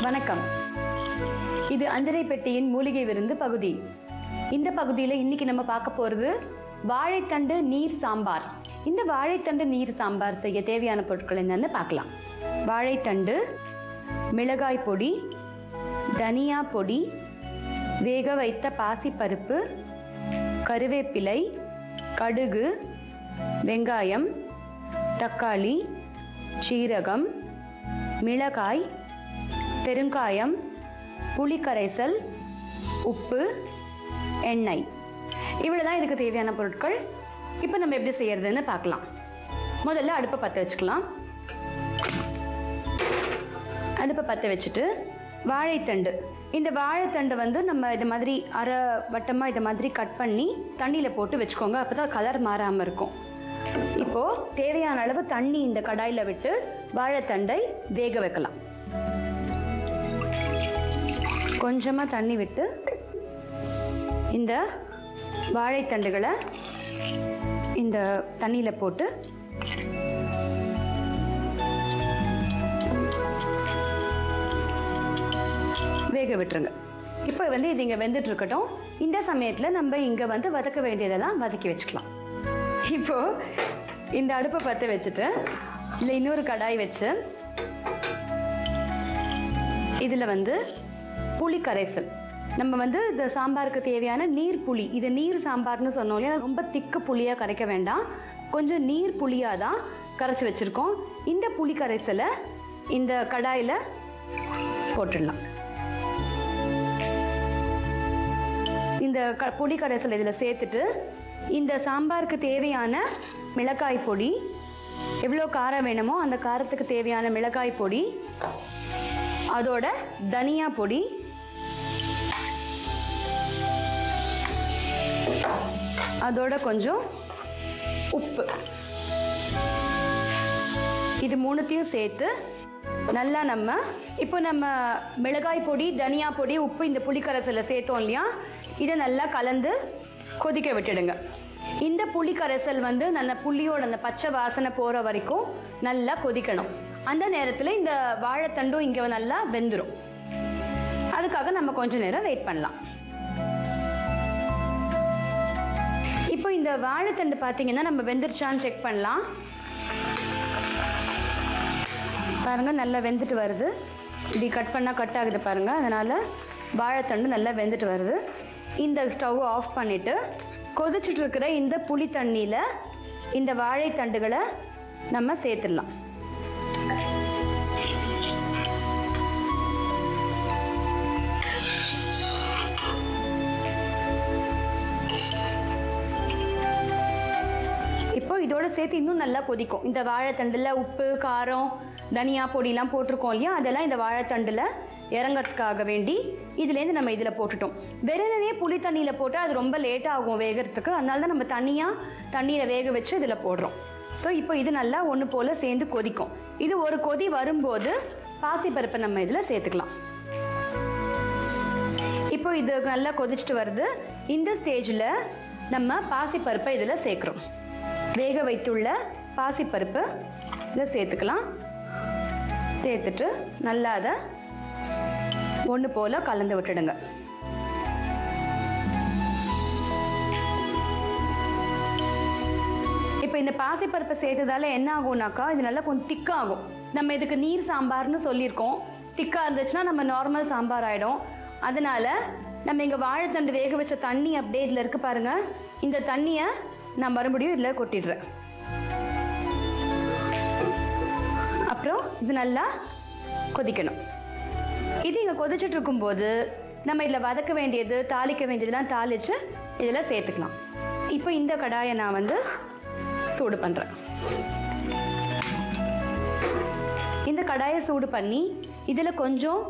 வணக்கம். இது அஞ்சரை பெட்டியின் மூலிகை விருந்து பகுதி. இந்த பகுதியில் இன்னைக்கு நம்ம பார்க்க போறது வாழைத்தண்டு நீர் சாம்பார். இந்த வாழைத்தண்டு நீர் சாம்பார் செய்ய தேவையான பொருட்கள் என்னன்னு பார்க்கலாம். வாழைத்தண்டு, மிளகாய் பொடி, தனியா பொடி, வேக வைத்த பாசிப்பருப்பு, கருவேப்பிலை, கடுகு, வெங்காயம், தக்காளி, சீரகம், மிளகாய், பெருங்காயம், புளிக்கரைசல், உப்பு, எண்ணெய். இவ்வளவுதான் இதுக்கு தேவையான பொருட்கள். இப்போ நம்ம எப்படி செய்யறதுன்னு பார்க்கலாம். முதல்ல அடுப்பை பற்ற வச்சுக்கலாம். அடுப்பை பற்ற வச்சுட்டு வாழைத்தண்டு, இந்த வாழைத்தண்டு வந்து நம்ம இது மாதிரி அரை வட்டமாக இது மாதிரி கட் பண்ணி தண்ணியில் போட்டு வச்சுக்கோங்க. அப்போ தான் கலர் மாறாமல் இருக்கும். இப்போது தேவையான அளவு தண்ணி இந்த கடாயில் விட்டு வாழைத்தண்டை வேக வைக்கலாம். கொஞ்சமாக தண்ணி விட்டு இந்த வாழைத்தண்டுகளை இந்த தண்ணியில் போட்டு வேக விட்டுருங்க. இப்போ வந்து இது இங்கே வெந்துட்டு இருக்கட்டும். இந்த சமயத்தில் நம்ம இங்கே வந்து வதக்க வேண்டியதெல்லாம் வதக்கி வச்சுக்கலாம். இப்போ இந்த அடுப்பை பற்ற வச்சுட்டு இல்லை இன்னொரு கடாய் வச்சு இதில் வந்து புளி கரைசல், நம்ம வந்து இந்த சாம்பாருக்கு தேவையான நீர் புளி, இது நீர் சாம்பார்னு சொன்னோம் இல்லையா, ரொம்ப திக்கு புளியாக கரைக்க வேண்டாம், கொஞ்சம் நீர் புளியாக தான் கரைச்சி வச்சுருக்கோம். இந்த புளி கரைசலை இந்த கடாயில் போட்டுடலாம். இந்த புளி கரைசல் இதில் சேர்த்துட்டு இந்த சாம்பாருக்கு தேவையான மிளகாய் பொடி, எவ்வளோ காரம் வேணுமோ அந்த காரத்துக்கு தேவையான மிளகாய் பொடி, அதோட தனியா பொடி, அதோட கொஞ்சம் உப்பு, இது மூணுத்தையும் சேர்த்து நல்லா இப்போ நம்ம மிளகாய் பொடி, தனியா பொடி, உப்பு, இந்த புளிக்கரைசலை சேர்த்தோம் இல்லையா, இதை நல்லா கலந்து கொதிக்க விட்டுடுங்க. இந்த புளிக்கரைசல் வந்து நல்ல புளியோட அந்த பச்சை வாசனை போகிற வரைக்கும் நல்லா கொதிக்கணும். அந்த நேரத்தில் இந்த வாழைத்தண்டும் இங்கே நல்லா வெந்துடும். அதுக்காக நம்ம கொஞ்ச நேரம் வெயிட் பண்ணலாம். இப்போ இந்த வாழைத்தண்டு பார்த்தீங்கன்னா நம்ம வெந்துருச்சான்னு செக் பண்ணலாம். பாருங்க, நல்லா வெந்துட்டு வருது. இப்படி கட் பண்ணால் கட் ஆகுது பாருங்க. அதனால வாழைத்தண்டு நல்லா வெந்துட்டு வருது. இந்த ஸ்டவ் ஆஃப் பண்ணிட்டு கொதிச்சுட்டு இருக்கிற இந்த புளி தண்ணியில் இந்த வாழைத்தண்டுகளை நம்ம சேர்த்துடலாம். இப்போ இதோட சேர்த்து இன்னும் நல்லா கொதிக்கும். இந்த வாழைத்தண்டில் உப்பு, காரம், தனியா பொடியெலாம் போட்டிருக்கோம் இல்லையா, அதெல்லாம் இந்த வாழைத்தண்டில் இறங்கிறதுக்காக வேண்டி இதுலேருந்து நம்ம இதில் போட்டுட்டோம். வெறுமனே புளி தண்ணியில் போட்டால் அது ரொம்ப லேட்டாக ஆகும் வேகிறதுக்கு. அதனால தான் நம்ம தண்ணியில் வேக வச்சு இதில் போடுறோம். ஸோ இப்போ இது நல்லா ஒன்று போல் சேர்ந்து கொதிக்கும். இது ஒரு கொதி வரும்போது பாசிப்பருப்பை நம்ம இதில் சேர்த்துக்கலாம். இப்போ இது நல்லா கொதிச்சுட்டு வருது. இந்த ஸ்டேஜில் நம்ம பாசிப்பருப்பை இதில் சேர்க்குறோம். வேக வைத்துள்ள பாசிப்பருப்பு இதில் சேர்த்துக்கலாம். சேர்த்துட்டு நல்லா அதை ஒன்று போல் கலந்து விட்டுடுங்க. இப்போ இந்த பாசிப்பருப்பை சேர்த்ததால என்ன ஆகும்னாக்கா, இது நல்லா கொஞ்சம் திக்காகும். நம்ம இதுக்கு நீர் சாம்பார்னு சொல்லியிருக்கோம். திக்காக இருந்துச்சுன்னா நம்ம நார்மல் சாம்பார் ஆகிடும். அதனால் நம்ம இங்கே வாழைத்தண்டு வேக வச்ச தண்ணி அப்படியே இதில் இருக்குது பாருங்கள். இந்த தண்ணியை நான் மறுபடியும் இதில் கொட்டிடுறேன். அப்புறம் இது நல்லா கொதிக்கணும். இது இங்கே கொதிச்சுட்டு இருக்கும்போது நம்ம இதில் வதக்க வேண்டியது, தாளிக்க வேண்டியதுலாம் தாளித்து இதில் சேர்த்துக்கலாம். இப்போ இந்த கடாயை நான் வந்து சூடு பண்ணுறேன். இந்த கடாயை சூடு பண்ணி இதில் கொஞ்சம்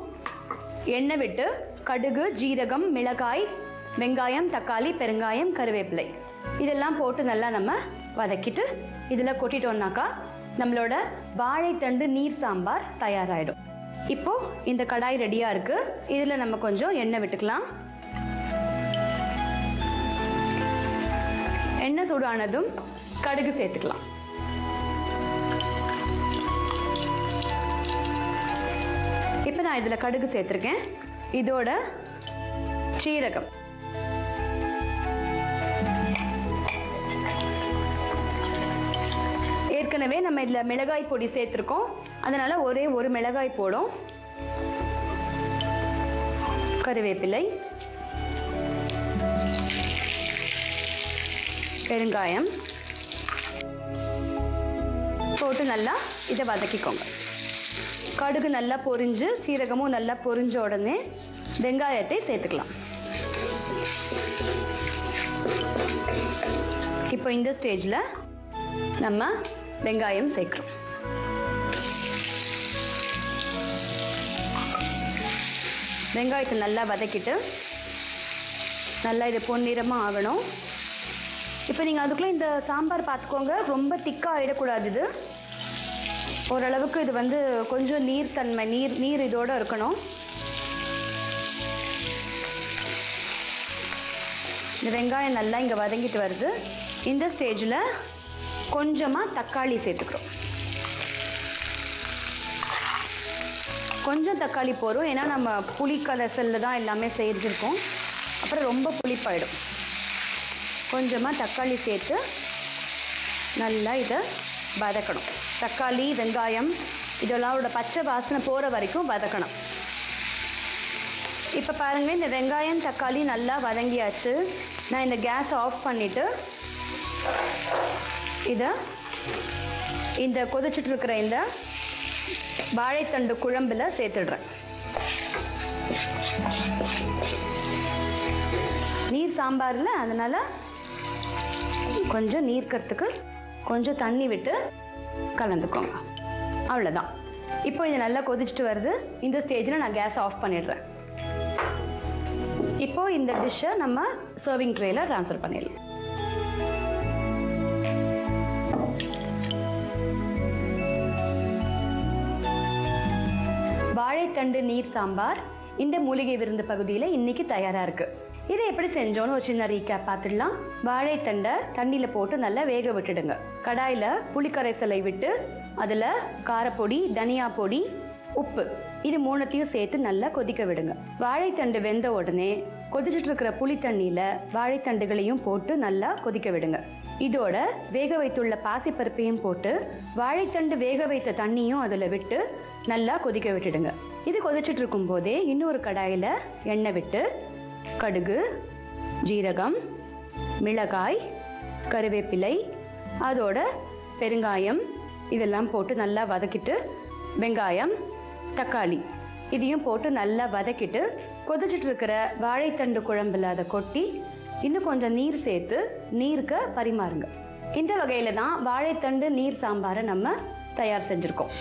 எண்ணெய் விட்டு கடுகு, ஜீரகம், மிளகாய், வெங்காயம், தக்காளி, பெருங்காயம், கருவேப்பிலை இதெல்லாம் போட்டு நல்லா நம்ம வதக்கிட்டு இதில் கொட்டிட்டோம்னாக்கா நம்மளோட வாழைத்தண்டு நீர் சாம்பார் தயாராகிடும். இப்போ இந்த கடாய் ரெடியாக இருக்குது. இதில் நம்ம கொஞ்சம் எண்ணெய் விட்டுக்கலாம். எண்ணெய் சூடானதும் கடுகு சேர்த்துக்கலாம். இப்போ நான் இதில் கடுகு சேர்த்துருக்கேன். இதோட சீரகம், ஏற்கனவே நம்ம இதில் மிளகாய் பொடி சேர்த்துருக்கோம், அதனால ஒரே ஒரு மிளகாய் போடும். கருவேப்பிலை, பெருங்காயம் போட்டு நல்லா இதை வதக்கிக்கோங்க. கடுகு நல்லா பொரிஞ்சு சீரகமும் நல்லா பொரிஞ்ச உடனே வெங்காயத்தை சேர்த்துக்கலாம். இப்போ இந்த ஸ்டேஜில் நம்ம வெங்காயம் சேர்க்கிறோம். வெங்காயத்தை நல்லா வதக்கிட்டு நல்லா இது பொன்னிறமாக ஆகணும். இப்போ நீங்கள் அதுக்குள்ளே இந்த சாம்பார் பார்த்துக்கோங்க, ரொம்ப திக்காக ஆகிடக்கூடாது. இது ஓரளவுக்கு இது வந்து கொஞ்சம் நீர்த்தன்மை நீர் இதோடு இருக்கணும். இந்த வெங்காயம் நல்லா இங்கே வதங்கிட்டு வருது. இந்த ஸ்டேஜில் கொஞ்சமாக தக்காளி சேர்த்துக்கிறோம். கொஞ்சம் தக்காளி போகிறோம், ஏன்னா நம்ம புளி கரைசலில் தான் எல்லாமே செஞ்சுருக்கோம், அப்புறம் ரொம்ப புளிப்பாயிடும். கொஞ்சமாக தக்காளி சேர்த்து நல்லா இதை வதக்கணும். தக்காளி வெங்காயம் இதெல்லாம் பச்சை வாசனை போகிற வரைக்கும் வதக்கணும். இப்போ பாருங்கள், இந்த வெங்காயம் தக்காளி நல்லா வதங்கியாச்சு. நான் இந்த கேஸை ஆஃப் பண்ணிவிட்டு இதை இந்த கொதிச்சுட்டு இருக்கிற இந்த வாழைத்தண்டு குழம்புல சேர்த்துடுறேன். நீர் சாம்பாரில், அதனால் கொஞ்சம் நீர்க்கிறதுக்கு கொஞ்சம் தண்ணி விட்டு கலந்துக்கோங்க. அவ்வளோதான். இப்போ இது நல்லா கொதிச்சுட்டு வருது. இந்த ஸ்டேஜில் நான் கேஸ் ஆஃப் பண்ணிடுறேன். இப்போ இந்த டிஷ்ஷை நம்ம சர்விங் ட்ரேயில் ட்ரான்ஸ்ஃபர் பண்ணிடலாம். வாழைத்தண்டு நீர் சாம்பார் இந்த மூலிகை விருந்து பகுதியில் இன்னைக்கு தயாராக இருக்குது. இதை எப்படி செஞ்சோன்னு ஒரு சின்ன ரீகேப் பார்த்துடலாம். வாழைத்தண்டை தண்ணியில் போட்டு நல்லா வேக விட்டுடுங்க. கடாயில் புளிக்கரைசலை விட்டு அதில் காரப்பொடி, தனியா பொடி, உப்பு இது மூணுத்தையும் சேர்த்து நல்லா கொதிக்க விடுங்க. வாழைத்தண்டு வெந்த உடனே கொதிச்சுட்டு இருக்கிற புளி தண்ணியில் வாழைத்தண்டுகளையும் போட்டு நல்லா கொதிக்க விடுங்க. இதோட வேக வைத்துள்ள பாசிப்பருப்பையும் போட்டு வாழைத்தண்டு வேக வைத்த தண்ணியும் அதில் விட்டு நல்லா கொதிக்க விட்டுடுங்க. இது கொதிச்சுட்டு இருக்கும் போதே இன்னொரு கடாயில் எண்ணெய் விட்டு கடுகு, ஜீரகம், மிளகாய், கருவேப்பிலை, அதோட பெருங்காயம் இதெல்லாம் போட்டு நல்லா வதக்கிட்டு வெங்காயம், தக்காளி இதையும் போட்டு நல்லா வதக்கிட்டு கொதிச்சுட்டு இருக்கிற வாழைத்தண்டு குழம்புல அதை கொட்டி இன்னும் கொஞ்சம் நீர் சேர்த்து நீருக்கு பரிமாறுங்க. இந்த வகையில் தான் வாழைத்தண்டு நீர் சாம்பாரை நம்ம தயார் செஞ்சுருக்கோம்.